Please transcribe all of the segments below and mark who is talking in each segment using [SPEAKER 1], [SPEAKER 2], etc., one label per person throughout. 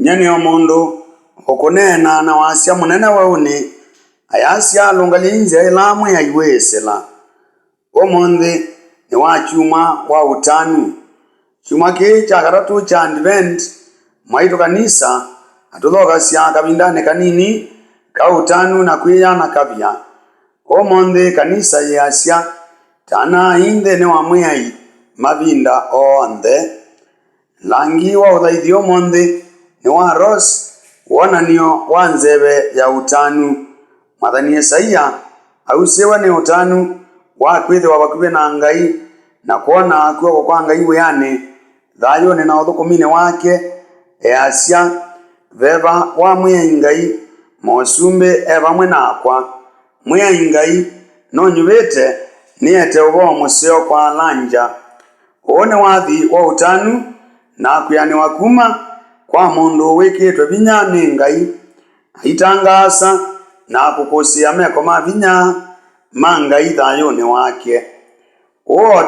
[SPEAKER 1] nyene omundu okunena na wasya munene wauni ayasya lungalinze ilamu ya iwesela omonde ni wachuma wa utanu chuma ke cha karatu cha Advent maito kanisa atulokasya kabindane kanini ka utanu na kwiya na kabya omonde kanisa yasya tana inde ne wamwei mavinda onde langi wa uthaithio omonde ni wa Ros wonanio wa nzeve ya utanu Mwathani Isaia ausewa ni utanu wa kwithiwa bakuve na Ngai na kuona kuoko kwa Ngai weane thayo ni na uthukumine wake easya veva wa mwei Ngai mosumbe evamwe nakwa mwei Ngai no nyuvite niete uvo museo kwa lanja one wathi wa utanu na kuyani wakuma kwa mundu wikitwe vinya ni Ngai itangasa na kukusia meko mavinya Ngai thayuni wake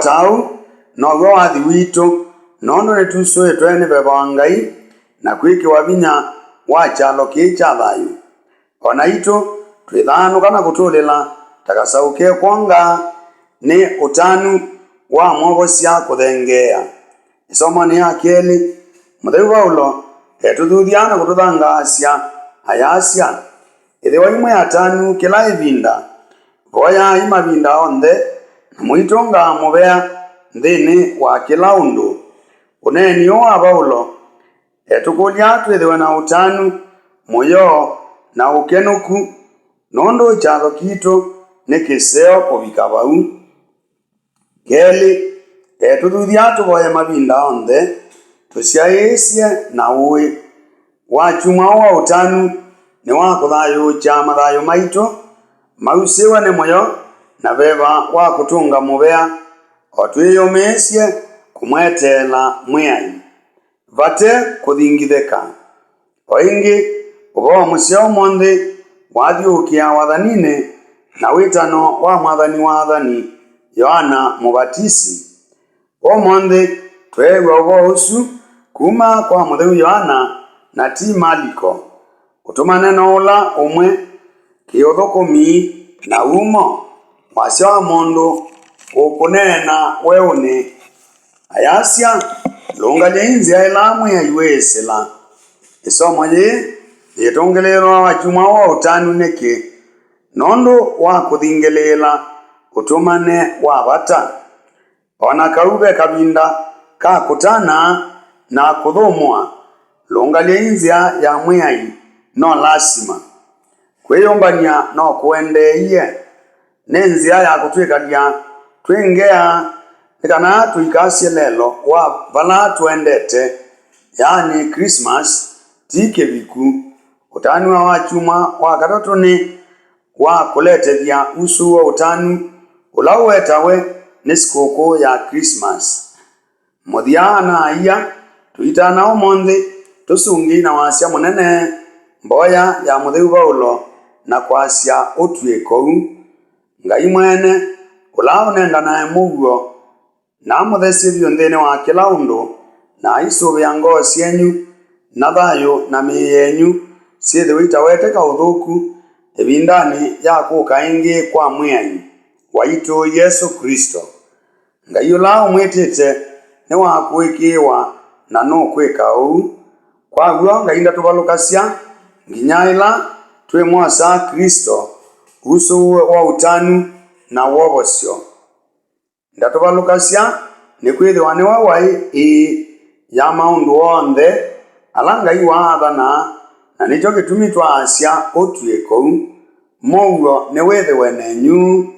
[SPEAKER 1] tau no wathi witu nondo netusoe twene beba Ngai na kwiki wavinya wa chalo kicha thayu ona itu twithanu kana kutulila takasauke kwanga ni utanu wa mwogosia kuthengea isomo ni akeli Mutheu Paulo etututhiana kututhangasya ayasya ithiwa imwe atanu kila ivinda voya imavinda onthe na mwitonga muvea nthini wa kila undu unenio wa Paulo etukulia twithiwe na utanu muyo na ukenuku nondu chalo kitu ni kiseo kuvika vau keli etuthuthia tuvoya mavinda onthe tusyaisye na ui wachuma wa utanu ni wa kuthayucha mathayo maitu mausiwe ni moyo na veva wa kutunga muvea otwiyumisye kumwetela mwiai vate kuthingitheka oingi uvo museo monthi wathiukia wathanini na witano wa mwathani wathani Yohana Mubatisi omonthi twegwa uvo usu kuma kwa Mutheu Yohana na ti Maliko utumane na ula umwe kiuthukumi na umo wasya wa mundu ukunena weuni ayasya lungalia inzi ya ilamu ya iwesela isomo yi yitungililwa wachuma wa utanu niki nondu wa kuthingilila utumane wa vata ona kauve kavinda ka kutana na kuthumwa lungalia inzi ya mwiai no lasima kwiyumbania no kuendeiye ni nzia ya kutwikalia twingea kana tuikasye lelo wa vala tuendete yani Christmas tike viku utanu wa wachuma wa katatu ni wa kuletethia usu wa utanu ulawetawe ni sikukuu ya Christmas muthiana aiya tuitana omonthi tusungi na wasya munene mboya ya Mutheu Paulo na kwasya utwiko Ngai mwene ulaunenda nae muguo na muthesithio nthini wa kila undu na isuvia ngoo syenyu na thayu na miyenyu syithiwe itawete kauthuku ivindani ya kuka ingi kwa mwiai waitu Yesu Kristo Ngai ula umwitite ni wa kwikiwa na no kwika uu kwaguo Ngai ndatuvalukasya nginya ila twi mwasa Kristo usu wa utanu na wovosyo ndatuvalukasya ni kwithiwa ni wawai ya maundu onthe ala Ngai waathana na nicho gitumi twasya utwiko mouo ni withiwe nenyu